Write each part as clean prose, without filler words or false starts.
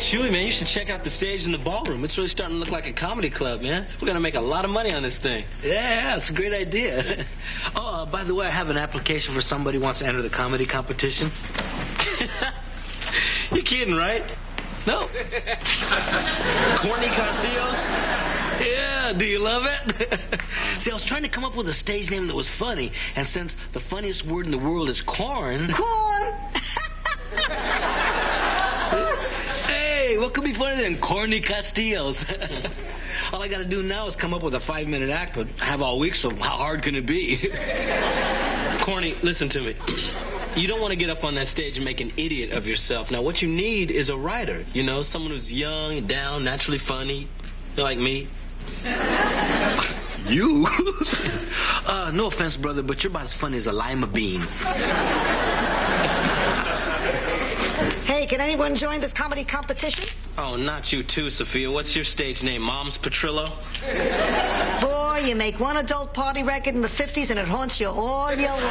Chewy, man, you should check out the stage in the ballroom. It's really starting to look like a comedy club, man. We're gonna make a lot of money on this thing. Yeah, it's a great idea. Oh, by the way, I have an application for somebody who wants to enter the comedy competition. You're kidding, right? No. Corny Castillos? Yeah, do you love it? See, I was trying to come up with a stage name that was funny, and since the funniest word in the world is corn... Corn! Hey, what could be funnier than Corny Castillos? All I gotta do now is come up with a 5-minute act, but I have all week, so how hard can it be? Corny, listen to me. You don't want to get up on that stage and make an idiot of yourself. Now, what you need is a writer, you know, someone who's young, down, naturally funny, like me. You? No offense, brother, but you're about as funny as a lima bean. Hey, can anyone join this comedy competition? Oh, not you too, Sophia. What's your stage name, Mom's Petrillo? Boy, you make one adult party record in the 50s and it haunts you all your life.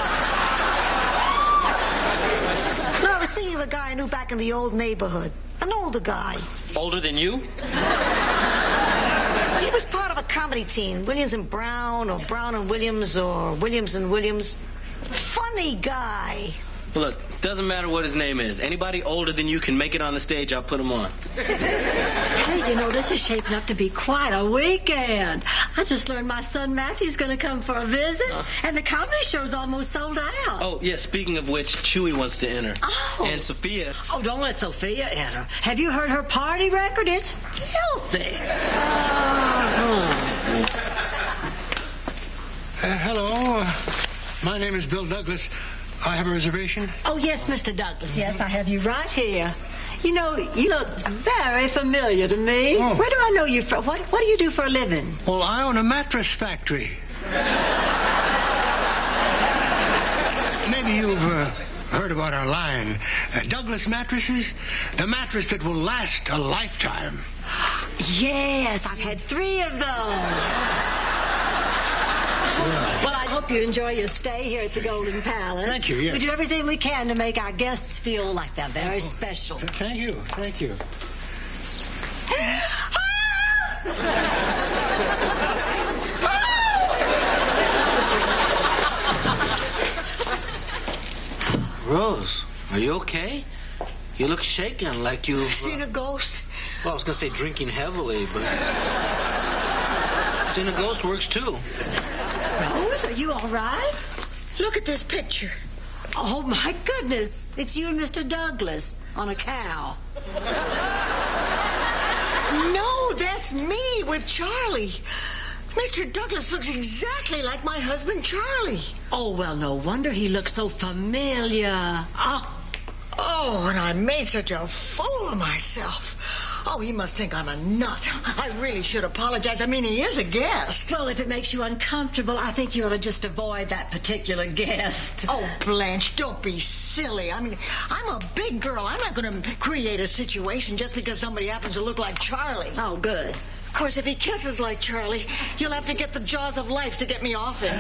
No, I was thinking of a guy I knew back in the old neighborhood. An older guy. Older than you? He was part of a comedy team. Williams and Brown, or Brown and Williams, or Williams and Williams. Funny guy. Look, doesn't matter what his name is. Anybody older than you can make it on the stage, I'll put him on. Hey, you know, this is shaping up to be quite a weekend. I just learned my son Matthew's going to come for a visit, and the comedy show's almost sold out. Oh, yeah, speaking of which, Chewy wants to enter. Oh. And Sophia. Oh, don't let Sophia enter. Have you heard her party record? It's filthy. Hello. My name is Bill Douglas. I have a reservation. Oh, yes, Mr. Douglas. Yes, I have you right here. You know, you look very familiar to me. Oh. Where do I know you from? What do you do for a living? Well, I own a mattress factory. Maybe you've heard about our line. Douglas Mattresses, the mattress that will last a lifetime. Yes, I've had 3 of those. Well, I hope you enjoy your stay here at the Golden Palace. Thank you, yes. We do everything we can to make our guests feel like they're very special. Thank you, thank you. Rose, are you okay? You look shaken, like you've... Seen a ghost? Well, I was gonna say drinking heavily, but... Seeing a ghost works, too. Rose, are you all right? Look at this picture. Oh, my goodness. It's you and Mr. Douglas on a cow. No, that's me with Charlie. Mr. Douglas looks exactly like my husband, Charlie. Oh, well, no wonder he looks so familiar. Oh, and I made such a fool of myself. Oh, he must think I'm a nut. I really should apologize. I mean, he is a guest. Well, if it makes you uncomfortable, I think you ought to just avoid that particular guest. Oh, Blanche, don't be silly. I mean, I'm a big girl. I'm not going to create a situation just because somebody happens to look like Charlie. Oh, good. Of course, if he kisses like Charlie, you'll have to get the jaws of life to get me off him.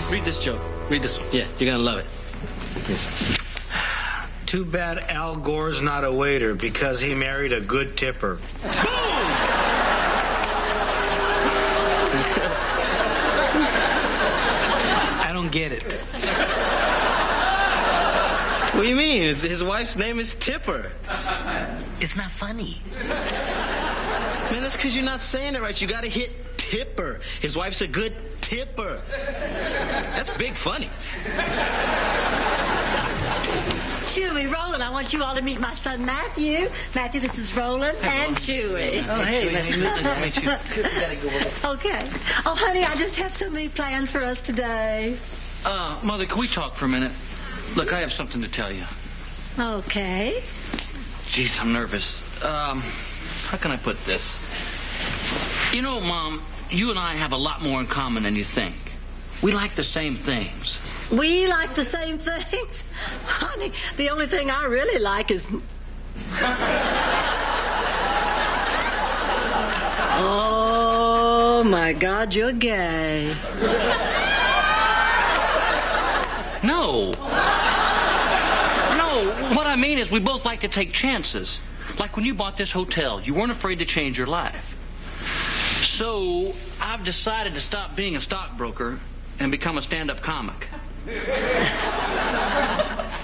Read this joke. Read this one. Yeah, you're gonna love it. Too bad Al Gore's not a waiter because he married a good tipper. I don't get it. What do you mean? His wife's name is Tipper. It's not funny. Man, that's because you're not saying it right. You gotta hit Tipper. His wife's a good tipper. That's big funny. Chewy, Roland, I want you all to meet my son, Matthew. Matthew, this is Roland and Chewy. Oh, hey, nice to meet you. Okay. Oh, honey, I just have so many plans for us today. Mother, can we talk for a minute? Look, I have something to tell you. Okay. Jeez, I'm nervous. How can I put this? You know, Mom, you and I have a lot more in common than you think. We like the same things. We like the same things? Honey, the only thing I really like is... Oh, my God, you're gay. is, we both like to take chances. Like when you bought this hotel, you weren't afraid to change your life. So I've decided to stop being a stockbroker and become a stand-up comic.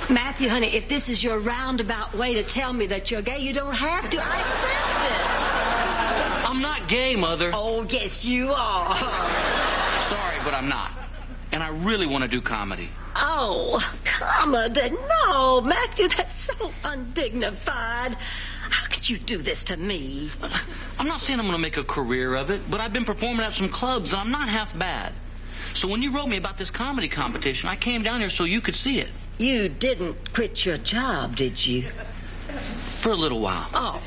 Matthew, honey, if this is your roundabout way to tell me that you're gay, you don't have to. I accept it. I'm not gay, Mother. Oh, yes, you are. Sorry, but I'm not. And I really want to do comedy. Oh, comedy. No, Matthew, that's so undignified. How could you do this to me? I'm not saying I'm going to make a career of it, but I've been performing at some clubs, and I'm not half bad. So when you wrote me about this comedy competition, I came down here so you could see it. You didn't quit your job, did you? For a little while. Oh.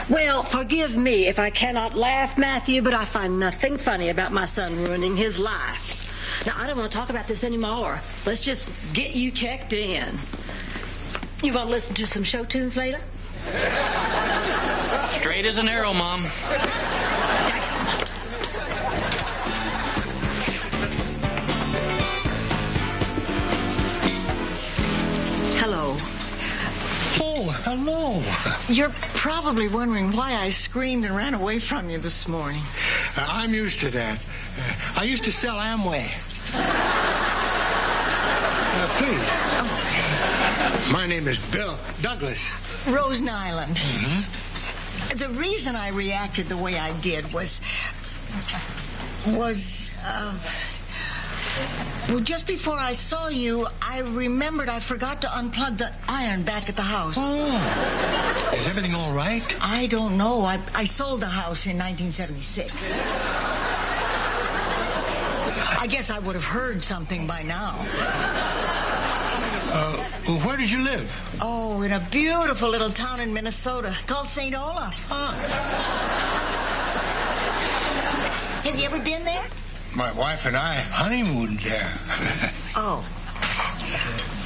Well, forgive me if I cannot laugh, Matthew, but I find nothing funny about my son ruining his life. Now, I don't want to talk about this anymore. Let's just get you checked in. You want to listen to some show tunes later? Straight as an arrow, Mom. Hello. Oh, hello. You're probably wondering why I screamed and ran away from you this morning. I'm used to that. I used to sell Amway. Please. Oh. My name is Bill Douglas. Rose Nyland. Mm-hmm. The reason I reacted the way I did was well, just before I saw you, I remembered I forgot to unplug the iron back at the house. Oh. Is everything all right? I don't know. I sold the house in 1976. I guess I would have heard something by now. Where did you live? Oh, in a beautiful little town in Minnesota called St. Olaf. Huh. Have you ever been there? My wife and I honeymooned there. Oh.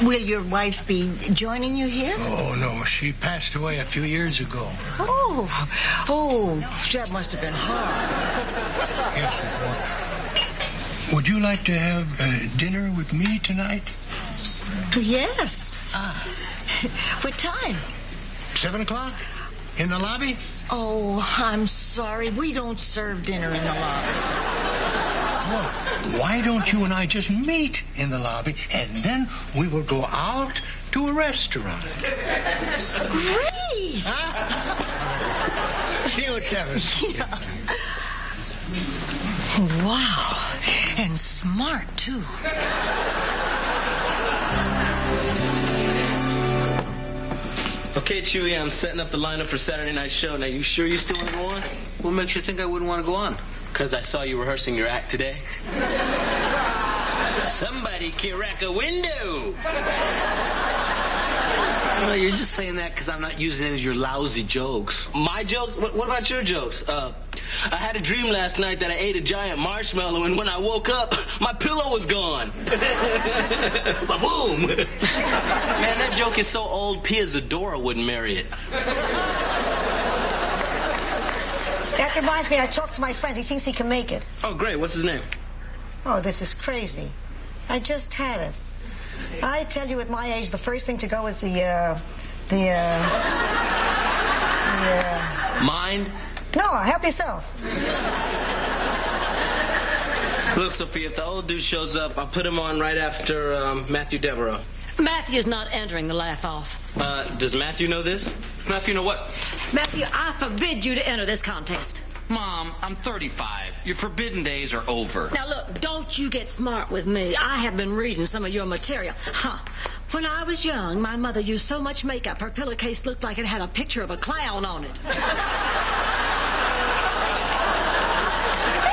Will your wife be joining you here? Oh, no. She passed away a few years ago. Oh, that must have been hard. Yes, it was. Would you like to have dinner with me tonight? Yes. What time? 7 o'clock? In the lobby? Oh, I'm sorry. We don't serve dinner in the lobby. Well, why don't you and I just meet in the lobby, and then we will go out to a restaurant? Great! Huh? See you at 7. Yeah. Wow. And smart, too. Okay, Chewy, I'm setting up the lineup for Saturday night show. Now, you sure you still want to go on? What makes you think I wouldn't want to go on? Because I saw you rehearsing your act today. Somebody can rack a window. Well, you're just saying that because I'm not using any of your lousy jokes. My jokes? What about your jokes? I had a dream last night that I ate a giant marshmallow, and when I woke up, my pillow was gone. Ba-boom! Man, that joke is so old, Pia Zadora wouldn't marry it. That reminds me, I talked to my friend. He thinks he can make it. Oh, great. What's his name? Oh, this is crazy. I just had it. I tell you, at my age, the first thing to go is Mind? No, help yourself. Look, Sophia, if the old dude shows up, I'll put him on right after Matthew Devereaux. Matthew's not entering the laugh-off. Does Matthew know this? Matthew, know what? Matthew, I forbid you to enter this contest. Mom, I'm 35. Your forbidden days are over. Now, look, don't you get smart with me. I have been reading some of your material. When I was young, my mother used so much makeup, her pillowcase looked like it had a picture of a clown on it.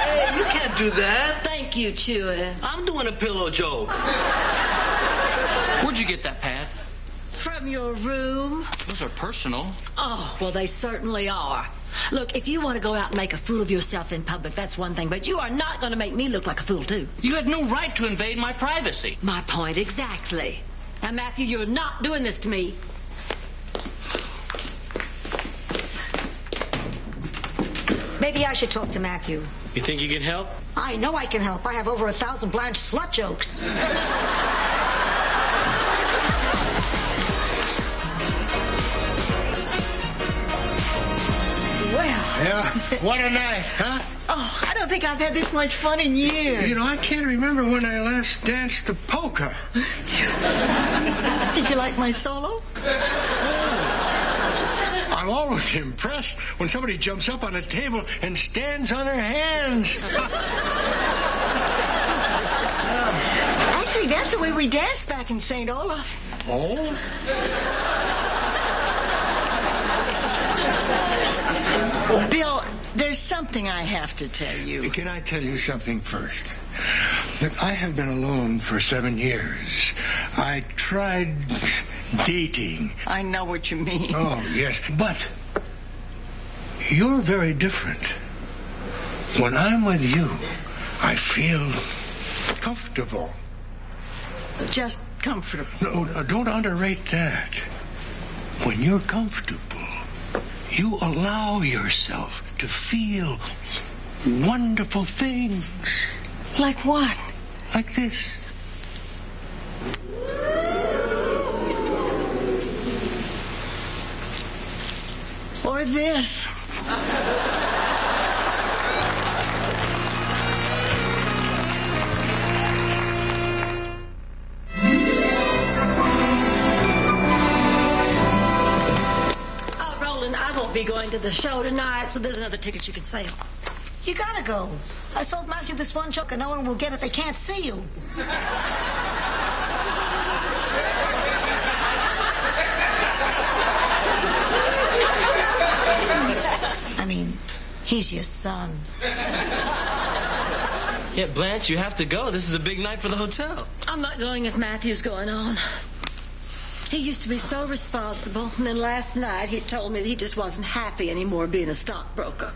Hey, you can't do that. Thank you, Chewy. I'm doing a pillow joke. Where'd you get that pad? From your room? Those are personal. Oh, well, they certainly are. Look, if you want to go out and make a fool of yourself in public, that's one thing, but you are not going to make me look like a fool, too. You had no right to invade my privacy. My point exactly. Now, Matthew, you're not doing this to me. Maybe I should talk to Matthew. You think you can help? I know I can help. I have over 1,000 Blanche slut jokes. Yeah? What a night, huh? Oh, I don't think I've had this much fun in years. You know, I can't remember when I last danced the polka. Did you like my solo? I'm always impressed when somebody jumps up on a table and stands on her hands. Actually, that's the way we danced back in St. Olaf. Oh? Bill, there's something I have to tell you. Can I tell you something first? Look, I have been alone for 7 years. I tried dating. I know what you mean. Oh, yes. But you're very different. When I'm with you, I feel comfortable. Just comfortable. No, don't underrate that. When you're comfortable, you allow yourself to feel wonderful things. Like what? Like this. Or this. Be going to the show tonight, so there's another ticket you can sell. You gotta go. I sold Matthew this one joke, and no one will get it. They can't see you. I mean, he's your son. Yeah, Blanche, you have to go. This is a big night for the hotel. I'm not going if Matthew's going on. He used to be so responsible, and then last night he told me that he just wasn't happy anymore being a stockbroker.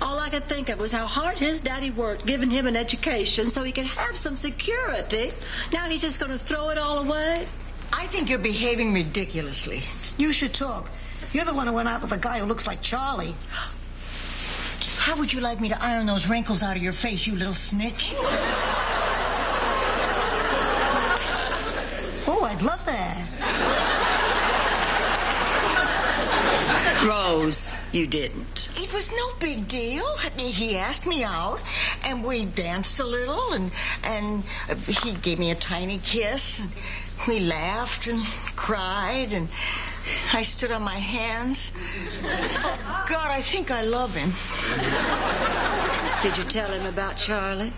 All I could think of was how hard his daddy worked giving him an education so he could have some security. Now he's just going to throw it all away? I think you're behaving ridiculously. You should talk. You're the one who went out with a guy who looks like Charlie. How would you like me to iron those wrinkles out of your face, you little snitch? Oh, I'd love that. Rose, you didn't. It was no big deal. He asked me out, and we danced a little, and he gave me a tiny kiss, and we laughed and cried, and I stood on my hands. God, I think I love him. Did you tell him about Charlie?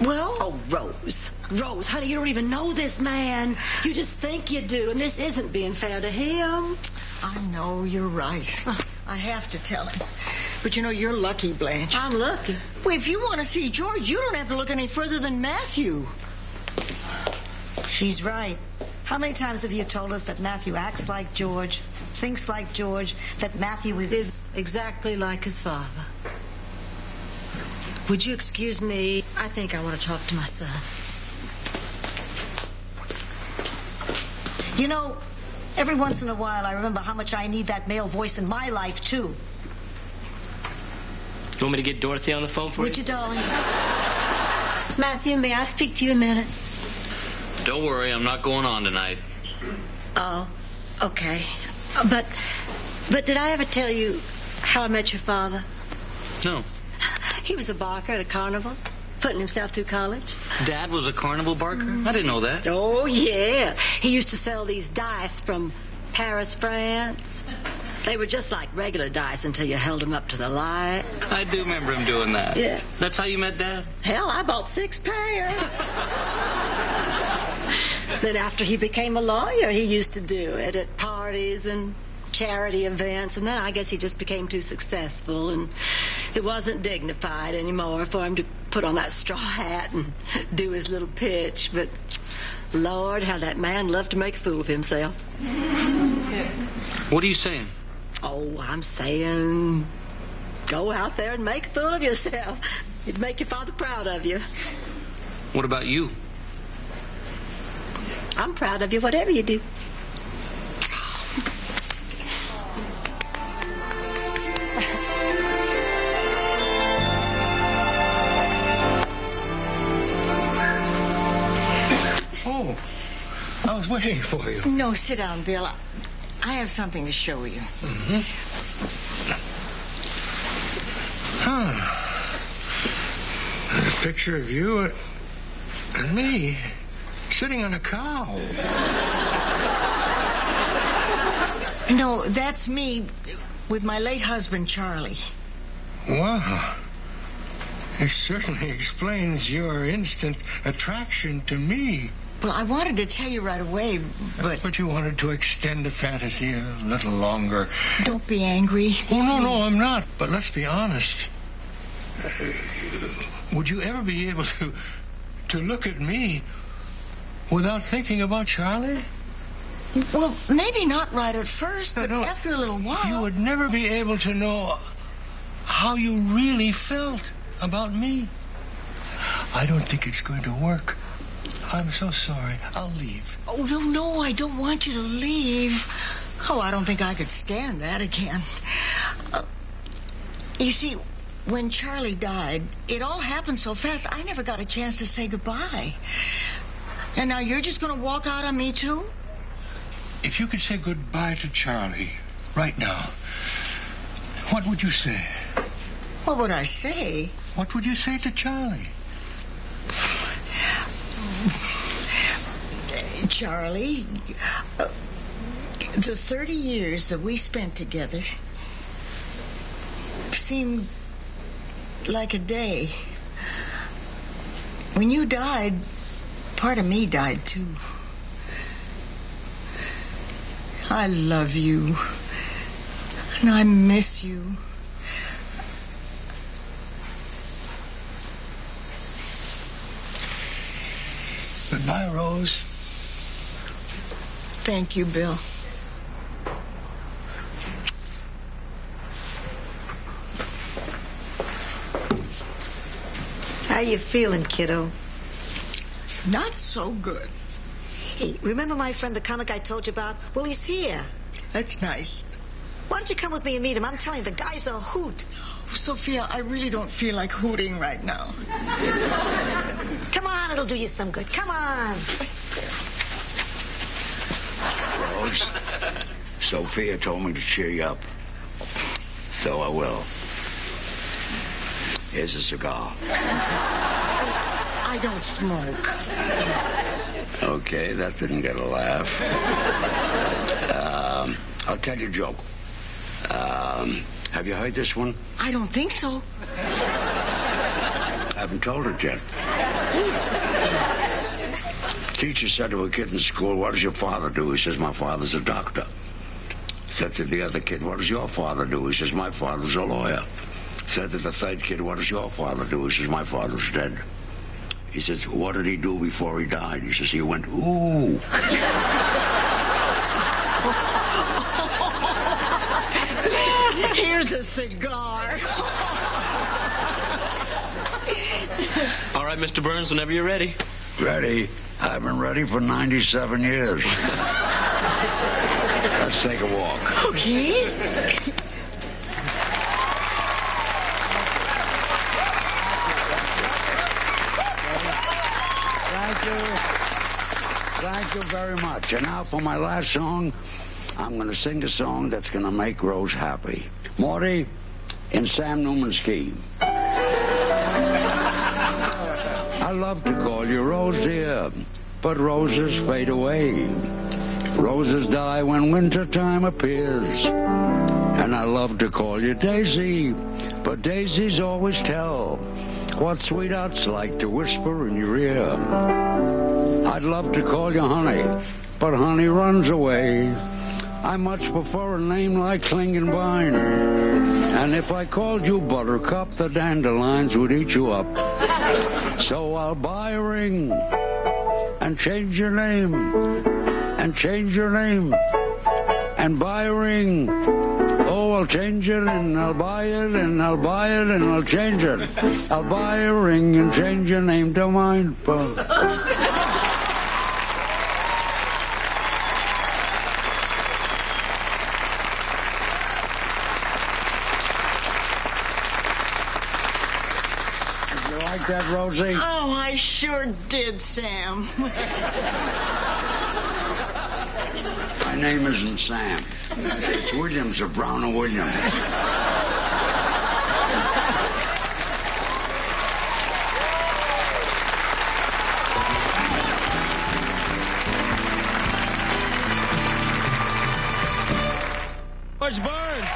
Well... Oh, Rose. Rose, honey, you don't even know this man. You just think you do, and this isn't being fair to him. I know, you're right. I have to tell him. But you know, you're lucky, Blanche. I'm lucky. Well, if you want to see George, you don't have to look any further than Matthew. She's right. How many times have you told us that Matthew acts like George, thinks like George, that Matthew is exactly like his father? Would you excuse me? I think I want to talk to my son. You know, every once in a while I remember how much I need that male voice in my life, too. You want me to get Dorothy on the phone for Would you, darling? Matthew, may I speak to you a minute? Don't worry, I'm not going on tonight. Oh, okay. But did I ever tell you how I met your father? No. He was a barker at a carnival, putting himself through college. Dad was a carnival barker? I didn't know that. Oh, yeah. He used to sell these dice from Paris, France. They were just like regular dice until you held them up to the light. I do remember him doing that. Yeah. That's how you met Dad? Hell, I bought 6 pair. Then after he became a lawyer, he used to do it at parties and charity events, and then I guess he just became too successful, and it wasn't dignified anymore for him to put on that straw hat and do his little pitch. But Lord, how that man loved to make a fool of himself. What are you saying? Oh, I'm saying go out there and make a fool of yourself. It'd make your father proud of you. What about you? I'm proud of you, whatever you do. Oh, I was waiting for you. No, sit down, Bill. I have something to show you. Mm-hmm. There's a picture of you and me sitting on a cow. No, that's me with my late husband, Charlie. Wow. It certainly explains your instant attraction to me. Well, I wanted to tell you right away, but... But you wanted to extend the fantasy a little longer. Don't be angry. Oh, no, I'm not. But let's be honest. Would you ever be able to look at me without thinking about Charlie? Well, maybe not right at first, but No, after a little while... You would never be able to know how you really felt about me. I don't think it's going to work. I'm so sorry. I'll leave. Oh, no, I don't want you to leave. Oh, I don't think I could stand that again. You see, when Charlie died, it all happened so fast, I never got a chance to say goodbye. And now you're just going to walk out on me, too? If you could say goodbye to Charlie right now, what would you say? What would I say? What would you say to Charlie? Charlie, the 30 years that we spent together seemed like a day. When you died, part of me died too. I love you, and I miss you. Goodbye, Rose. Thank you, Bill. How you feeling, kiddo? Not so good. Hey, remember my friend, the comic I told you about? Well, he's here. That's nice. Why don't you come with me and meet him? I'm telling you, the guy's a hoot. Sophia, I really don't feel like hooting right now. Come on, it'll do you some good. Come on. Rose, Sophia told me to cheer you up. So I will. Here's a cigar. I don't smoke. Okay, that didn't get a laugh. I'll tell you a joke. Have you heard this one? I don't think so. I haven't told it yet. Teacher said to a kid in school, "What does your father do?" He says, "My father's a doctor." Said to the other kid, "What does your father do?" He says, "My father's a lawyer." Said to the third kid, "What does your father do?" He says, "My father's dead." He says, "What did he do before he died?" He says, "He went, ooh." Here's a cigar. All right, Mr. Burns, whenever you're ready. Ready? I've been ready for 97 years. Let's take a walk. Okay. Thank you very much. And now for my last song, I'm going to sing a song that's going to make Rose happy. Morty, in Sam Newman's key. I love to call you Rose, dear, but roses fade away. Roses die when winter time appears. And I love to call you Daisy, but daisies always tell what sweethearts like to whisper in your ear. I'd love to call you honey, but honey runs away. I much prefer a name like Klingenbein. And if I called you Buttercup, the dandelions would eat you up. So I'll buy a ring and change your name, and change your name, and buy a ring. Oh, I'll change it, and I'll buy it, and I'll buy it, and I'll change it. I'll buy a ring and change your name to mine. Like that, Rosie? Oh, I sure did, Sam. My name isn't Sam. It's Williams of Brown and Williams. George Burns.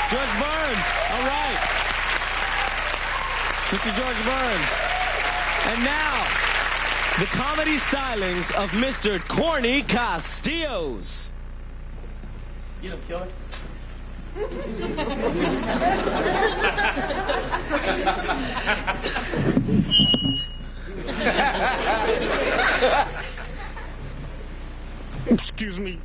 George Burns. All right. Mr. George Burns. And now, the comedy stylings of Mr. Corny Castillos. You don't kill it. Excuse me.